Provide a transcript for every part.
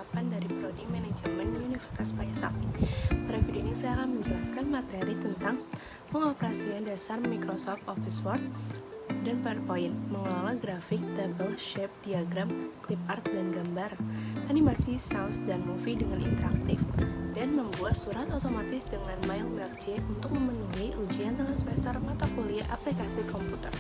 8 dari Prodi Manajemen Universitas Pajasapi. Pada video ini saya akan menjelaskan materi tentang pengoperasian dasar Microsoft Office Word dan PowerPoint, mengelola grafik, tabel, shape, diagram, clip art dan gambar, animasi, sounds, dan movie dengan interaktif, dan membuat surat otomatis dengan MailMerge untuk memenuhi ujian tengah semester mata kuliah aplikasi komputer.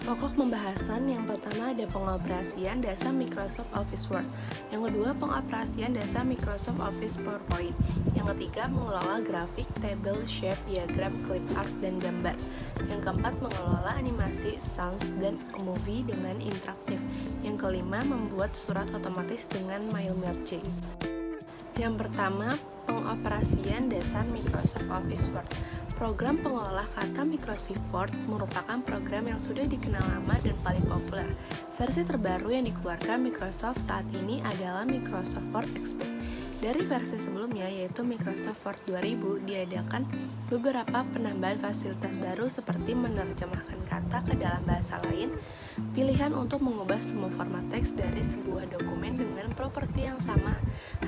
Pokok pembahasan yang pertama ada pengoperasian dasar Microsoft Office Word, yang kedua pengoperasian dasar Microsoft Office PowerPoint, yang ketiga mengelola grafik, tabel, shape, diagram, clip art, dan gambar, yang keempat mengelola animasi, sounds, dan movie dengan interaktif, yang kelima membuat surat otomatis dengan MailMerge. Yang pertama, pengoperasian dasar Microsoft Office Word. Program pengolah kata Microsoft Word merupakan program yang sudah dikenal lama dan paling populer. Versi terbaru yang dikeluarkan Microsoft saat ini adalah Microsoft Word XP. Dari versi sebelumnya, yaitu Microsoft Word 2000, diadakan beberapa penambahan fasilitas baru seperti menerjemahkan kata ke dalam bahasa lain, pilihan untuk mengubah semua format teks dari sebuah dokumen dengan properti yang sama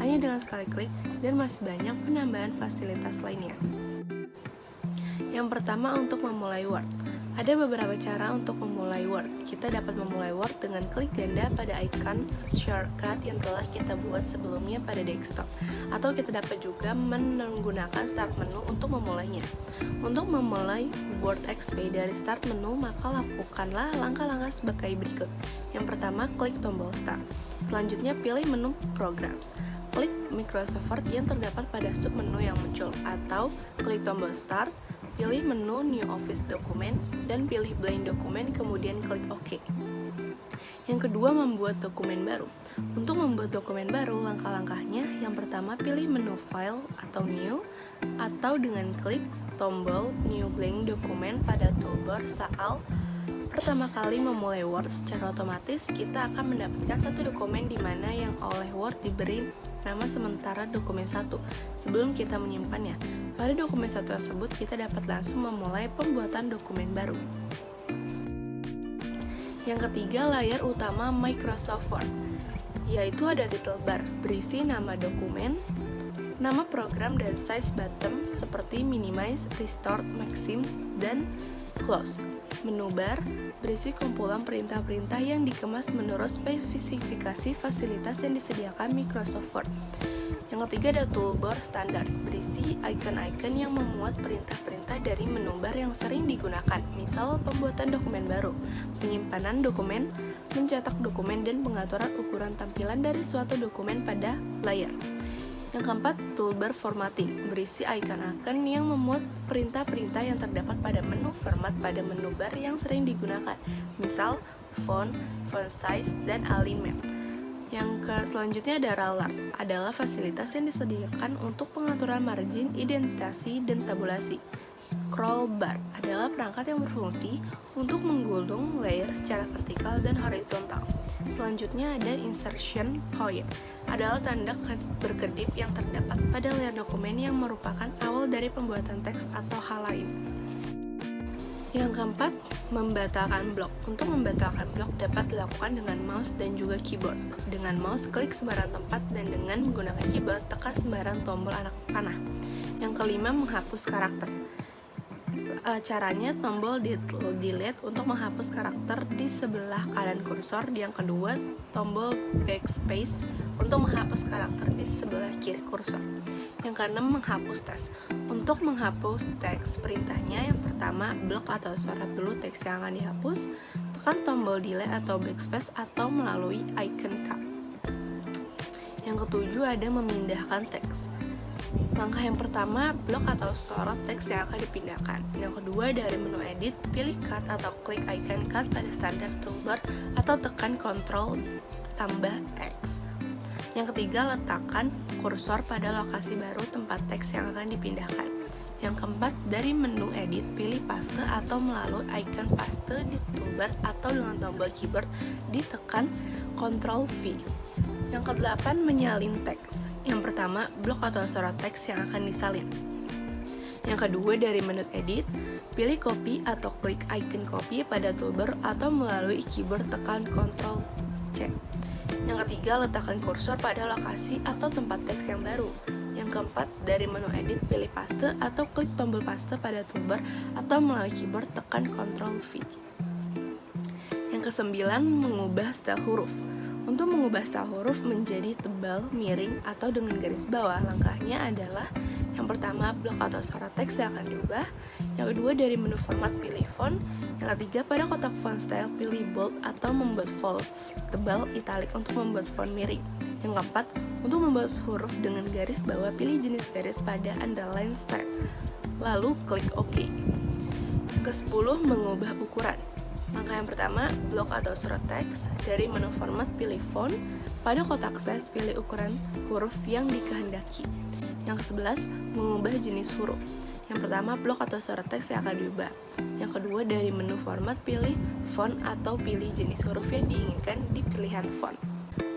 hanya dengan sekali klik, dan masih banyak penambahan fasilitas lainnya. Yang pertama, untuk memulai Word. Ada beberapa cara untuk memulai Word. Kita dapat memulai Word dengan klik ganda pada icon shortcut yang telah kita buat sebelumnya pada desktop, atau kita dapat juga menggunakan start menu untuk memulainya. Untuk memulai Word XP dari start menu, maka lakukanlah langkah-langkah sebagai berikut. Yang pertama, klik tombol start. Selanjutnya, pilih menu programs. Klik Microsoft Word yang terdapat pada submenu yang muncul, atau klik tombol start, pilih menu New Office Document, dan pilih Blank Document, kemudian klik OK. Yang kedua, membuat dokumen baru. Untuk membuat dokumen baru, langkah-langkahnya, yang pertama pilih menu File atau New, atau dengan klik tombol New Blank Document pada toolbar saat pertama kali memulai Word. Secara otomatis, kita akan mendapatkan satu dokumen di mana yang oleh Word diberi nama sementara dokumen 1 sebelum kita menyimpannya. Pada dokumen 1 tersebut, kita dapat langsung memulai pembuatan dokumen baru. Yang ketiga, layar utama Microsoft Word, yaitu ada title bar berisi nama dokumen, nama program, dan size button seperti minimize, restore, maximize, dan close. Menu bar berisi kumpulan perintah-perintah yang dikemas menurut spesifikasi fasilitas yang disediakan Microsoft Word. Yang ketiga ada toolbar standar, berisi icon-icon yang memuat perintah-perintah dari menu bar yang sering digunakan, misal pembuatan dokumen baru, penyimpanan dokumen, mencetak dokumen, dan pengaturan ukuran tampilan dari suatu dokumen pada layar. Yang keempat, toolbar formatting, berisi icon-icon yang memuat perintah-perintah yang terdapat pada menu format pada menu bar yang sering digunakan, misal font, font size, dan alignment. Yang selanjutnya ada Roller, adalah fasilitas yang disediakan untuk pengaturan margin, indentasi, dan tabulasi. Scroll bar adalah perangkat yang berfungsi untuk menggulung layer secara vertikal dan horizontal. Selanjutnya ada insertion point, adalah tanda berkedip yang terdapat pada layar dokumen yang merupakan awal dari pembuatan teks atau hal lain. Yang keempat, membatalkan blok. Untuk membatalkan blok dapat dilakukan dengan mouse dan juga keyboard. Dengan mouse, klik sembarang tempat, dan dengan menggunakan keyboard, tekan sembarang tombol anak panah. Yang kelima, menghapus karakter. Caranya, tombol delete untuk menghapus karakter di sebelah kanan kursor. Yang kedua, tombol backspace untuk menghapus karakter di sebelah kiri kursor. Yang keenam, menghapus teks. Untuk menghapus teks, perintahnya yang pertama, blok atau sorot dulu teks yang akan dihapus, tekan tombol delete atau backspace, atau melalui icon cut. Yang ketujuh ada memindahkan teks. Langkah yang pertama, blok atau sorot teks yang akan dipindahkan. Yang kedua, dari menu edit, pilih cut atau klik icon cut pada standar toolbar, atau tekan Ctrl tambah X. Yang ketiga, letakkan kursor pada lokasi baru tempat teks yang akan dipindahkan. Yang keempat, dari menu edit, pilih paste atau melalui icon paste di toolbar, atau dengan tombol keyboard ditekan Ctrl V. Yang kedelapan, menyalin teks. Yang pertama, blok atau sorot teks yang akan disalin. Yang kedua, dari menu edit, pilih copy atau klik icon copy pada toolbar atau melalui keyboard tekan Ctrl C. Yang ketiga, letakkan kursor pada lokasi atau tempat teks yang baru. Yang keempat, dari menu edit, pilih paste atau klik tombol paste pada toolbar atau melalui keyboard tekan Ctrl V. Yang kesembilan, mengubah style huruf. Untuk mengubah style huruf menjadi tebal, miring, atau dengan garis bawah, langkahnya adalah yang pertama, blok atau sorot teks yang akan diubah. Yang kedua, dari menu format, pilih font. Yang ketiga, pada kotak font style, pilih bold atau membuat font tebal, italic untuk membuat font miring. Yang keempat, untuk membuat huruf dengan garis bawah, pilih jenis garis pada underline style. Lalu klik OK. Yang ke-10, mengubah ukuran. Langkah yang pertama, blok atau sorot teks. Dari menu format, pilih font. Pada kotak size, pilih ukuran huruf yang dikehendaki. Yang ke-11, mengubah jenis huruf. Yang pertama, blok atau sorot teks yang akan diubah. Yang kedua, dari menu format, pilih font atau pilih jenis huruf yang diinginkan di pilihan font.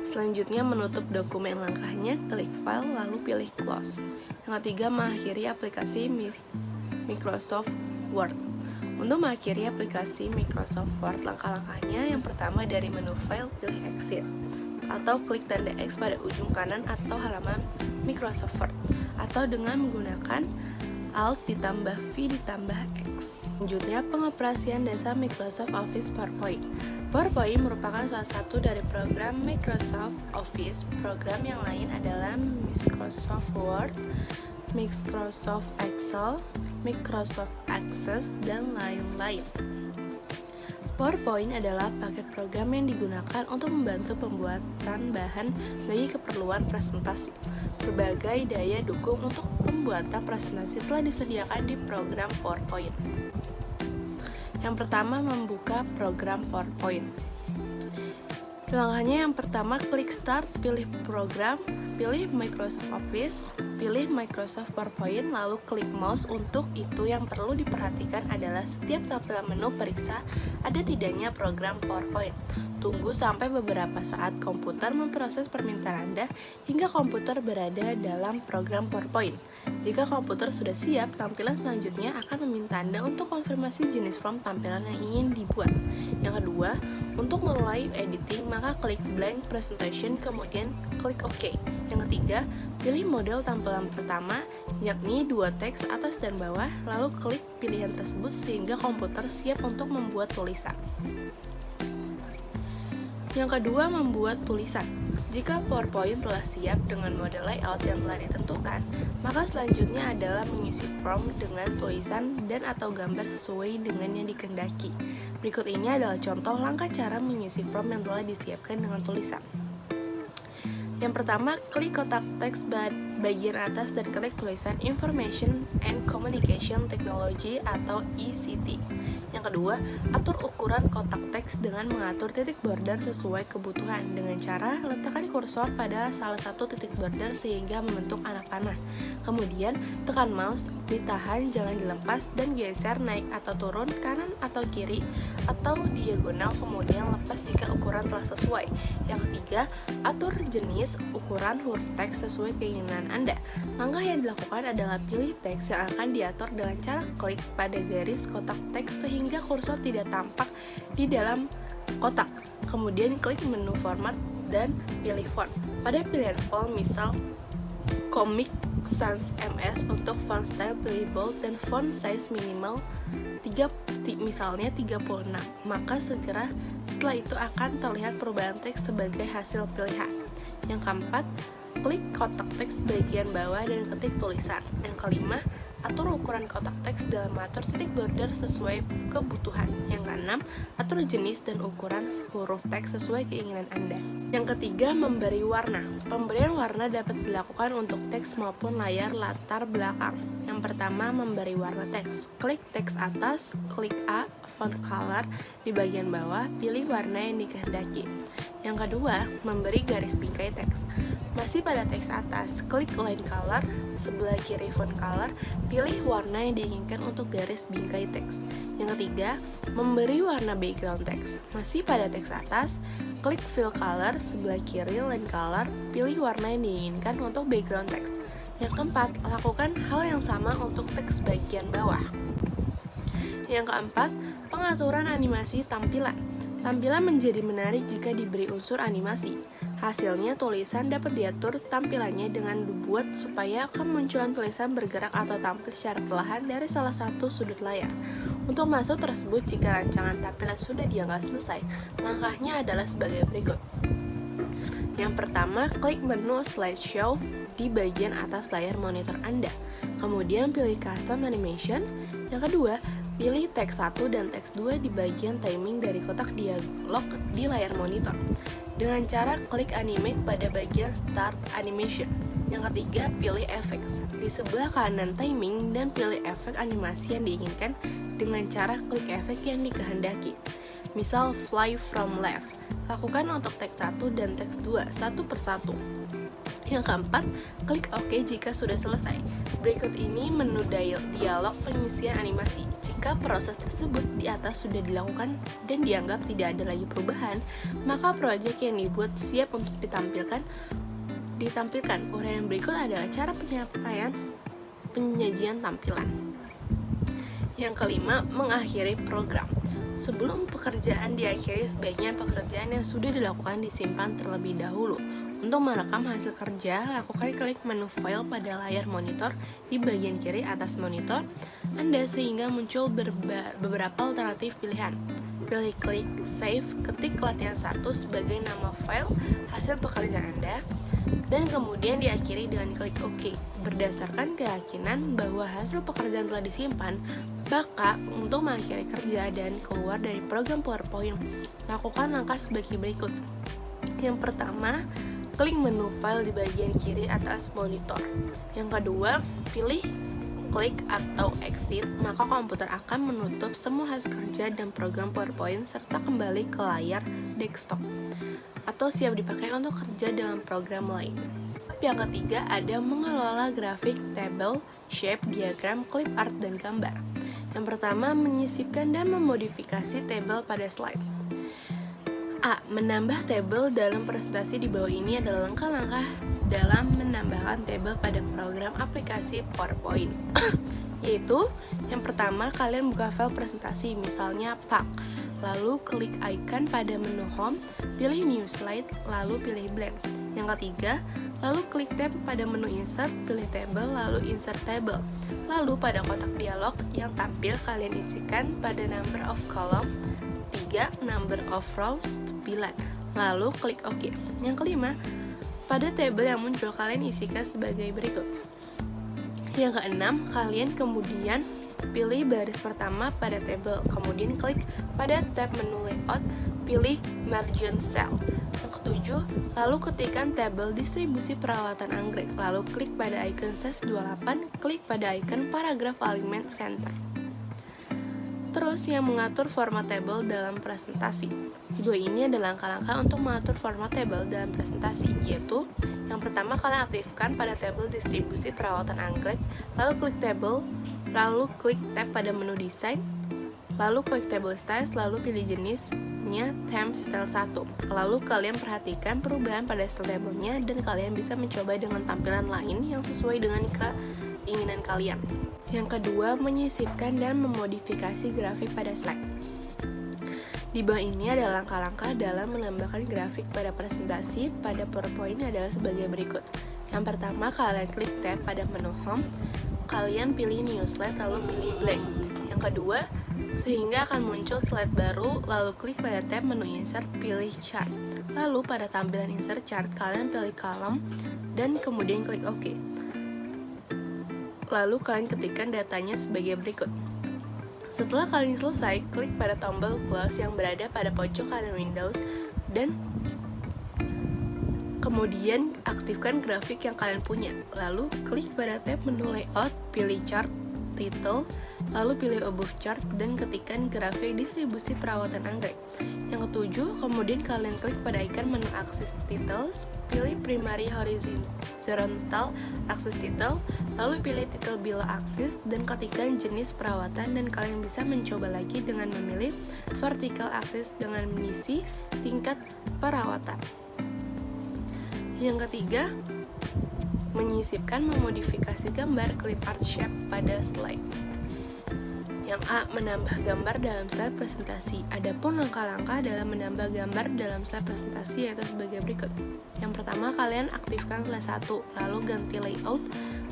Selanjutnya, menutup dokumen. Langkahnya, klik file lalu pilih close. Yang ketiga, mengakhiri aplikasi Microsoft Word. Untuk mengakhiri aplikasi Microsoft Word, langkah-langkahnya yang pertama, dari menu file, pilih exit atau klik tanda X pada ujung kanan atau halaman Microsoft Word, atau dengan menggunakan Alt ditambah V ditambah X. Selanjutnya, pengoperasian dasar Microsoft Office PowerPoint. PowerPoint merupakan salah satu dari program Microsoft Office. Program yang lain adalah Microsoft Word, Microsoft Excel, Microsoft Access, dan lain-lain. PowerPoint adalah paket program yang digunakan untuk membantu pembuatan bahan bagi keperluan presentasi. Berbagai daya dukung untuk pembuatan presentasi telah disediakan di program PowerPoint. Yang pertama, membuka program PowerPoint. Langkahnya yang pertama, klik Start, pilih program, pilih Microsoft Office, pilih Microsoft PowerPoint, lalu klik mouse. Untuk itu yang perlu diperhatikan adalah setiap tampilan menu periksa ada tidaknya program PowerPoint. Tunggu sampai beberapa saat komputer memproses permintaan Anda hingga komputer berada dalam program PowerPoint. Jika komputer sudah siap, tampilan selanjutnya akan meminta Anda untuk konfirmasi jenis form tampilan yang ingin dibuat. Yang kedua, untuk mulai editing, maka klik blank presentation, kemudian klik OK. Yang ketiga, pilih model tampilan pertama, yakni dua teks atas dan bawah, lalu klik pilihan tersebut sehingga komputer siap untuk membuat tulisan. Yang kedua, membuat tulisan. Jika PowerPoint telah siap dengan model layout yang telah ditentukan, maka selanjutnya adalah mengisi form dengan tulisan dan atau gambar sesuai dengan yang dikehendaki. Berikut ini adalah contoh langkah cara mengisi form yang telah disiapkan dengan tulisan. Yang pertama, klik kotak teks bagian atas dan klik tulisan Information and Communication Technology atau ICT. Yang kedua, atur ukuran kotak teks dengan mengatur titik border sesuai kebutuhan. Dengan cara letakkan kursor pada salah satu titik border sehingga membentuk anak panah. Kemudian, tekan mouse, ditahan, jangan dilepas, dan geser naik atau turun, kanan atau kiri, atau diagonal, kemudian lepas jika ukuran telah sesuai. Yang ketiga, atur jenis ukuran huruf teks sesuai keinginan Anda. Langkah yang dilakukan adalah pilih teks yang akan diatur dengan cara klik pada garis kotak teks sehingga kursor tidak tampak di dalam kotak. Kemudian klik menu format dan pilih font. Pada pilihan font, misal Comic Sans MS, untuk font style pilih bold dan font size minimal misalnya 36. Maka segera setelah itu akan terlihat perubahan teks sebagai hasil pilihan. Yang keempat, klik kotak teks bagian bawah dan ketik tulisan. Yang kelima, atur ukuran kotak teks dalam mengatur titik border sesuai kebutuhan. Yang keenam, atur jenis dan ukuran huruf teks sesuai keinginan Anda. Yang ketiga, memberi warna. Pemberian warna dapat dilakukan untuk teks maupun layar latar belakang. Yang pertama, memberi warna teks. Klik teks atas, klik A, font color, di bagian bawah, pilih warna yang dikehendaki. Yang kedua, memberi garis bingkai teks. Masih pada teks atas, klik line color, sebelah kiri font color, pilih warna yang diinginkan untuk garis bingkai teks. Yang ketiga, memberi warna background teks. Masih pada teks atas, klik fill color, sebelah kiri line color, pilih warna yang diinginkan untuk background teks. Yang keempat, lakukan hal yang sama untuk teks bagian bawah. Yang keempat, pengaturan animasi tampilan. Tampilan menjadi menarik jika diberi unsur animasi. Hasilnya, tulisan dapat diatur tampilannya dengan dibuat supaya kemunculan tulisan bergerak atau tampil secara perlahan dari salah satu sudut layar. Untuk masuk tersebut, jika rancangan tampilan sudah dianggap selesai, langkahnya adalah sebagai berikut. Yang pertama, klik menu slideshow di bagian atas layar monitor Anda. Kemudian pilih custom animation. Yang kedua, pilih teks 1 dan teks 2 di bagian timing dari kotak dialog di layar monitor dengan cara klik animate pada bagian start animation. Yang ketiga, pilih effects di sebelah kanan timing dan pilih efek animasi yang diinginkan dengan cara klik efek yang dikehendaki. Misal fly from left. Lakukan untuk teks 1 dan teks 2 satu persatu. Yang keempat, klik OK jika sudah selesai. Berikut ini menu dialog pengisian animasi. Jika proses tersebut di atas sudah dilakukan dan dianggap tidak ada lagi perubahan, maka proyek yang dibuat siap untuk ditampilkan. Uraian berikut adalah cara penyajian tampilan. Yang kelima, mengakhiri program. Sebelum pekerjaan diakhiri, sebaiknya pekerjaan yang sudah dilakukan disimpan terlebih dahulu. Untuk merekam hasil kerja, lakukan klik menu file pada layar monitor di bagian kiri atas monitor Anda sehingga muncul beberapa alternatif pilihan. Pilih klik save, ketik latihan 1 sebagai nama file hasil pekerjaan Anda, dan kemudian diakhiri dengan klik OK. Berdasarkan keyakinan bahwa hasil pekerjaan telah disimpan, maka untuk mengakhiri kerja dan keluar dari program PowerPoint, lakukan langkah sebagai berikut. Yang pertama, klik menu file di bagian kiri atas monitor. Yang kedua, pilih klik atau exit, maka komputer akan menutup semua hasil kerja dan program PowerPoint serta kembali ke layar desktop atau siap dipakai untuk kerja dengan program lain. Yang ketiga, ada mengelola grafik, tabel, shape, diagram, clip art, dan gambar. Yang pertama, menyisipkan dan memodifikasi tabel pada slide. A. Menambah tabel dalam presentasi. Di bawah ini adalah langkah-langkah dalam menambahkan tabel pada program aplikasi PowerPoint. Yaitu, yang pertama, kalian buka file presentasi, misalnya PAC. Lalu klik icon pada menu home, pilih new slide, lalu pilih blank. Yang ketiga, lalu klik tab pada menu insert, pilih table, lalu insert table. Lalu pada kotak dialog yang tampil, kalian isikan pada number of column 3, number of rows 9, lalu klik OK. Yang kelima, pada tabel yang muncul kalian isikan sebagai berikut. Yang keenam, kalian kemudian pilih baris pertama pada tabel, kemudian klik pada tab menu layout, pilih margin cell. Yang ketujuh, lalu ketikkan tabel distribusi perawatan anggrek, lalu klik pada icon size 28, klik pada icon paragraph alignment center. Terus, yang mengatur format tabel dalam presentasi. Di bawah ini ada langkah-langkah untuk mengatur format tabel dalam presentasi, yaitu yang pertama, kalian aktifkan pada tabel distribusi perawatan anggrek, lalu klik tabel, lalu klik tab pada menu desain, lalu klik table styles, lalu pilih jenisnya theme style 1. Lalu kalian perhatikan perubahan pada style tabelnya dan kalian bisa mencoba dengan tampilan lain yang sesuai dengan keinginan kalian. Yang kedua, menyisipkan dan memodifikasi grafik pada slide. Di bawah ini ada langkah-langkah dalam menambahkan grafik pada presentasi pada PowerPoint adalah sebagai berikut. Yang pertama, kalian klik tab pada menu home, kalian pilih new slide, lalu pilih blank. Yang kedua, sehingga akan muncul slide baru, lalu klik pada tab menu insert, pilih chart. Lalu pada tampilan insert chart, kalian pilih column dan kemudian klik OK. Lalu kalian ketikkan datanya sebagai berikut. Setelah kalian selesai, klik pada tombol close yang berada pada pojok kanan Windows dan kemudian aktifkan grafik yang kalian punya. Lalu klik pada tab menu layout, pilih chart, title, lalu pilih above chart dan ketikkan grafik distribusi perawatan anggrek. Yang ketujuh, kemudian kalian klik pada icon menu axis titles, pilih primary horizontal axis title, lalu pilih title below axis dan ketikkan jenis perawatan dan kalian bisa mencoba lagi dengan memilih vertical axis dengan mengisi tingkat perawatan. Yang ketiga, Menyisipkan memodifikasi gambar clip art shape pada slide. Yang A. Menambah gambar dalam slide presentasi. Adapun langkah-langkah dalam menambah gambar dalam slide presentasi yaitu sebagai berikut. Yang pertama, kalian aktifkan slide 1, lalu ganti layout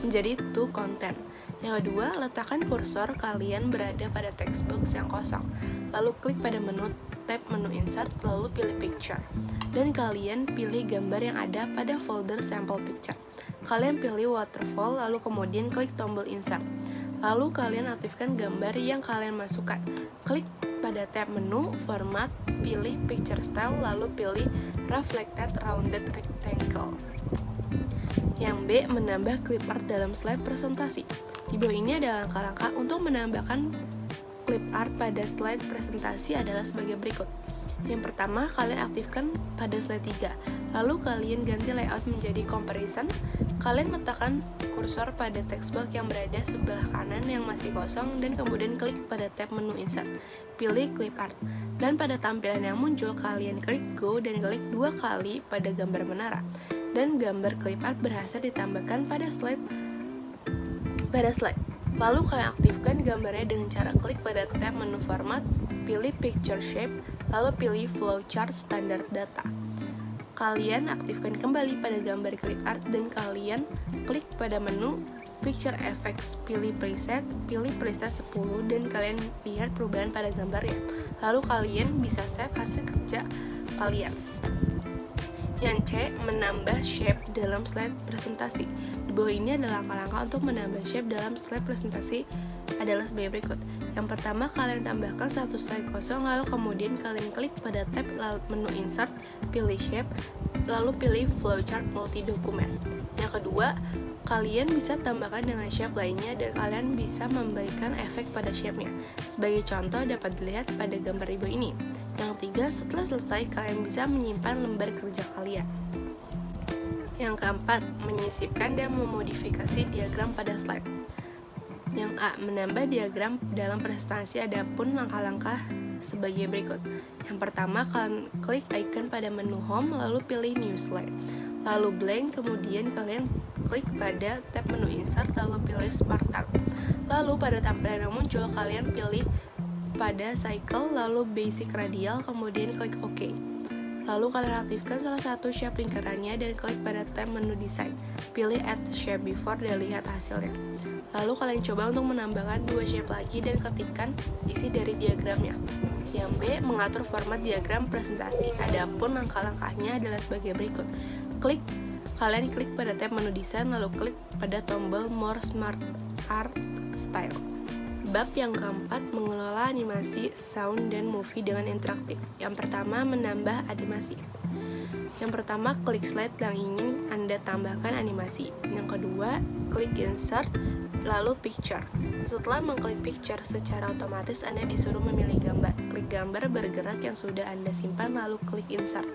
menjadi to content. Yang kedua, letakkan kursor kalian berada pada text box yang kosong. Lalu klik pada menu, tab menu insert, lalu pilih picture. Dan kalian pilih gambar yang ada pada folder sample picture. Kalian pilih waterfall, lalu kemudian klik tombol insert. Lalu kalian aktifkan gambar yang kalian masukkan. Klik pada tab menu, format, pilih picture style, lalu pilih reflected rounded rectangle. Yang B. Menambah clip art dalam slide presentasi. Di bawah ini ada langkah-langkah untuk menambahkan clip art pada slide presentasi adalah sebagai berikut. Yang pertama, kalian aktifkan pada slide 3. Lalu kalian ganti layout menjadi comparison. Kalian letakkan kursor pada text box yang berada sebelah kanan yang masih kosong dan kemudian klik pada tab menu insert. Pilih clip art. Dan pada tampilan yang muncul, kalian klik go dan klik 2 kali pada gambar menara. Dan gambar clip art berhasil ditambahkan pada slide. Lalu kalian aktifkan gambarnya dengan cara klik pada tab menu format, pilih picture shape, lalu pilih flowchart standard data. Kalian aktifkan kembali pada gambar clip art dan kalian klik pada menu picture effects, pilih preset 10 dan kalian lihat perubahan pada gambarnya. Lalu kalian bisa save hasil kerja kalian. Yang C. Menambah shape dalam slide presentasi. Di bawah ini adalah langkah-langkah untuk menambah shape dalam slide presentasi adalah sebagai berikut. Yang pertama, kalian tambahkan satu slide kosong, lalu kemudian kalian klik pada tab menu insert, pilih shape, lalu pilih flowchart multi dokumen. Yang kedua, kalian bisa tambahkan dengan shape lainnya dan kalian bisa memberikan efek pada shape-nya. Sebagai contoh dapat dilihat pada gambar di bawah ini. Yang ketiga, setelah selesai kalian bisa menyimpan lembar kerja kalian. Yang keempat, menyisipkan dan memodifikasi diagram pada slide. Yang A. Menambah diagram dalam presentasi. Adapun langkah-langkah sebagai berikut. Yang pertama, kalian klik icon pada menu home, lalu pilih new slide. Lalu blank, kemudian kalian klik pada tab menu insert, lalu pilih smart art. Lalu pada tampilan yang muncul, kalian pilih pada cycle, lalu basic radial, kemudian klik OK. Lalu kalian aktifkan salah satu shape lingkarannya dan klik pada tab menu design. Pilih add shape before dan lihat hasilnya. Lalu kalian coba untuk menambahkan 2 shape lagi dan ketikkan isi dari diagramnya. Yang B. Mengatur format diagram presentasi. Adapun langkah-langkahnya adalah sebagai berikut. Kalian klik pada tab menu design, lalu klik pada tombol more smart art style. Bab yang keempat, mengelola animasi, sound, dan movie dengan interaktif. Yang pertama, menambah animasi. Yang pertama, klik slide yang ingin Anda tambahkan animasi. Yang kedua, klik insert, lalu picture. Setelah mengklik picture, secara otomatis Anda disuruh memilih gambar. Klik gambar bergerak yang sudah Anda simpan, lalu klik insert.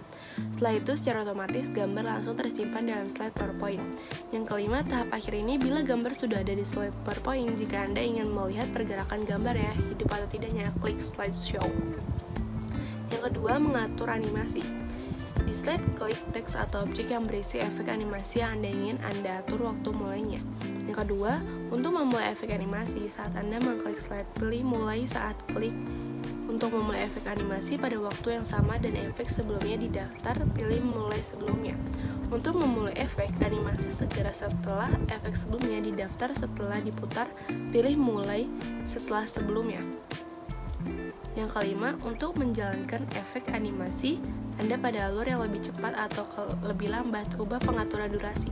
Setelah itu, secara otomatis gambar langsung tersimpan dalam slide PowerPoint. Yang kelima, tahap akhir ini, bila gambar sudah ada di slide PowerPoint, jika Anda ingin melihat pergerakan gambarnya, hidup atau tidaknya, klik slideshow. Yang kedua, mengatur animasi. Di slide, klik teks atau objek yang berisi efek animasi yang Anda ingin Anda atur waktu mulainya. Yang kedua, untuk memulai efek animasi, saat Anda mengklik slide, pilih mulai saat klik. Untuk memulai efek animasi pada waktu yang sama dan efek sebelumnya di daftar, pilih mulai sebelumnya. Untuk memulai efek animasi segera setelah efek sebelumnya di daftar setelah diputar, pilih mulai setelah sebelumnya. Yang kelima, untuk menjalankan efek animasi Anda pada alur yang lebih cepat atau lebih lambat, ubah pengaturan durasi.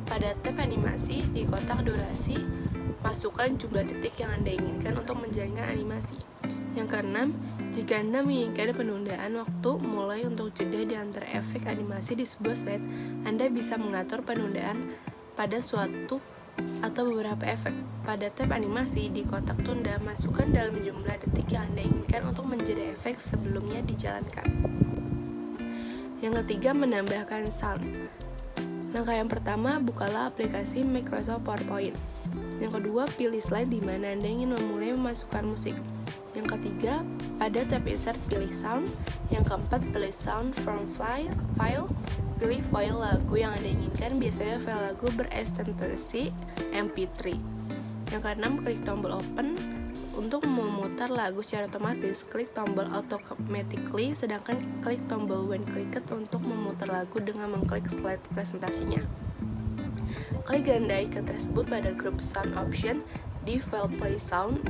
Pada tab animasi, di kotak durasi, masukkan jumlah detik yang Anda inginkan untuk menjalankan animasi. Yang keenam, jika Anda menginginkan penundaan waktu mulai untuk jeda di antara efek animasi di sebuah slide, Anda bisa mengatur penundaan pada suatu atau beberapa efek. Pada tab animasi, di kotak tunda, masukkan dalam jumlah detik yang Anda inginkan untuk menjeda efek sebelumnya dijalankan. Yang ketiga, menambahkan sound. Langkah yang pertama, bukalah aplikasi Microsoft PowerPoint. Yang kedua, pilih slide di mana Anda ingin memulai memasukkan musik. Yang ketiga, pada tab insert pilih sound. Yang keempat, pilih sound from file. Pilih file lagu yang Anda inginkan, biasanya file lagu berekstensi MP3. Yang keenam, klik tombol open. Untuk memutar lagu secara otomatis, klik tombol automatically, sedangkan klik tombol when clicked untuk memutar lagu dengan mengklik slide presentasinya. Klik ganda icon tersebut pada grup sound option di file play sound.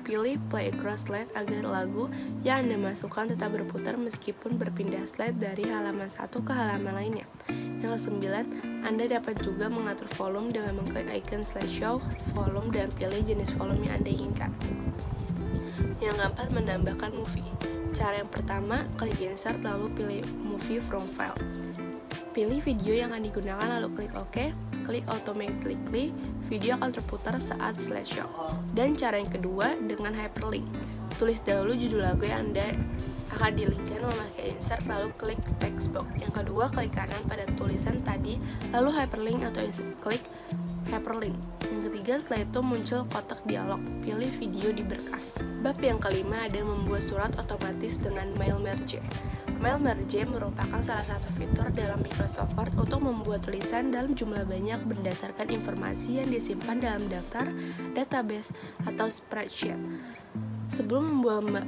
Pilih play across slide agar lagu yang Anda masukkan tetap berputar meskipun berpindah slide dari halaman satu ke halaman lainnya. Yang ke-9, Anda dapat juga mengatur volume dengan mengklik icon slideshow volume dan pilih jenis volume yang Anda inginkan. Yang keempat, menambahkan movie. Cara yang pertama, klik insert lalu pilih movie from file. Pilih video yang akan digunakan lalu klik OK. Klik automatically, video akan terputar saat slideshow. Dan cara yang kedua, dengan hyperlink. Tulis dahulu judul lagu yang Anda akan dilinkkan memakai insert lalu klik text box. Yang kedua, klik kanan pada tulisan tadi lalu hyperlink atau insert, klik hyperlink. Yang ketiga, setelah itu muncul kotak dialog. Pilih video di berkas. Bab yang kelima ada membuat surat otomatis dengan mail merge. Mail merge merupakan salah satu fitur dalam Microsoft Word untuk membuat tulisan dalam jumlah banyak berdasarkan informasi yang disimpan dalam daftar, database, atau spreadsheet. Sebelum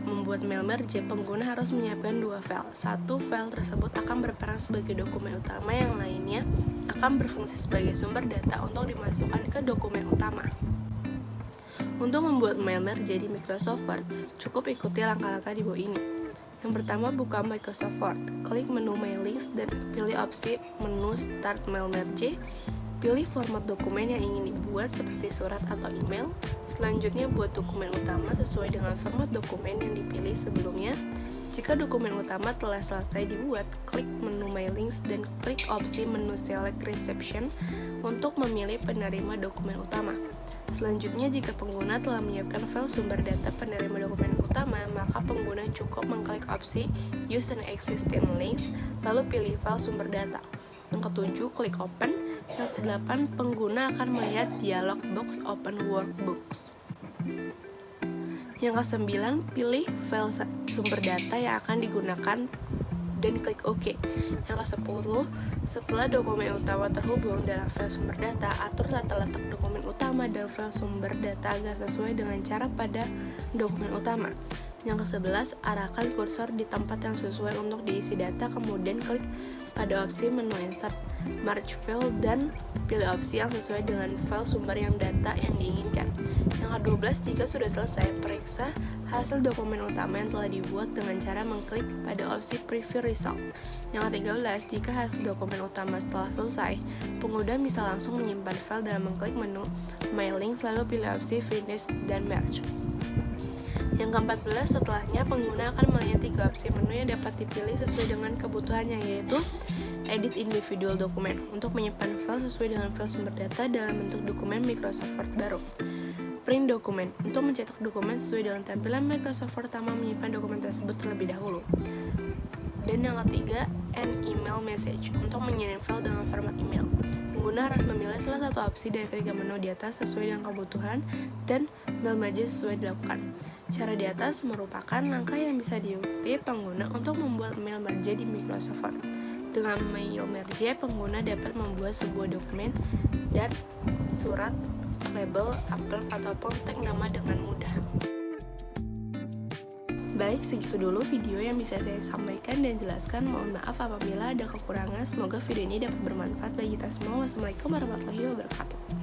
membuat mail merge, pengguna harus menyiapkan dua file. Satu file tersebut akan berperan sebagai dokumen utama, yang lainnya akan berfungsi sebagai sumber data untuk dimasukkan ke dokumen utama. Untuk membuat mail merge di Microsoft Word, cukup ikuti langkah-langkah di bawah ini. Yang pertama, buka Microsoft Word, klik menu Mailings dan pilih opsi menu Start Mail Merge. Pilih format dokumen yang ingin dibuat seperti surat atau email. Selanjutnya, buat dokumen utama sesuai dengan format dokumen yang dipilih sebelumnya. Jika dokumen utama telah selesai dibuat, klik menu Mailings dan klik opsi menu Select Reception untuk memilih penerima dokumen utama. Selanjutnya, jika pengguna telah menyiapkan file sumber data penerima dokumen utama, maka pengguna cukup mengklik opsi Use an Existing Links, lalu pilih file sumber data. Yang ketujuh, klik Open. Yang kedelapan, pengguna akan melihat dialog box Open Workbooks. Yang kesembilan, pilih file sumber data yang akan digunakan dan klik OK. Yang ke-10, setelah dokumen utama terhubung dalam file sumber data, atur tata letak dokumen utama dan file sumber data agar sesuai dengan cara pada dokumen utama. Yang ke-11, arahkan kursor di tempat yang sesuai untuk diisi data, kemudian klik pada opsi menu Insert, Merge File, dan pilih opsi yang sesuai dengan file sumber yang data yang diinginkan. Yang ke-12, jika sudah selesai, periksa hasil dokumen utama yang telah dibuat dengan cara mengklik pada opsi Preview Result. Yang ke-13, jika hasil dokumen utama setelah selesai, pengguna bisa langsung menyimpan file dalam mengklik menu Mailings, lalu pilih opsi Finish dan Merge. Yang ke-14, setelahnya pengguna akan melihat 3 opsi menu yang dapat dipilih sesuai dengan kebutuhannya, yaitu Edit Individual Document untuk menyimpan file sesuai dengan file sumber data dalam bentuk dokumen Microsoft Word baru. Print Document untuk mencetak dokumen sesuai dengan tampilan Microsoft Word tanpa menyimpan dokumen tersebut terlebih dahulu. Dan yang ketiga, End Email Message untuk mengirim file dengan format email. Pengguna harus memilih salah satu opsi dari ketiga menu di atas sesuai dengan kebutuhan dan mail merge sesuai dilakukan. Cara di atas merupakan langkah yang bisa diikuti pengguna untuk membuat mail merge di Microsoft Word. Dengan mail merge, pengguna dapat membuat sebuah dokumen dan surat, label, amplop, ataupun tag nama dengan mudah. Baik, segitu dulu video yang bisa saya sampaikan dan jelaskan. Mohon maaf apabila ada kekurangan. Semoga video ini dapat bermanfaat bagi kita semua. Wassalamualaikum warahmatullahi wabarakatuh.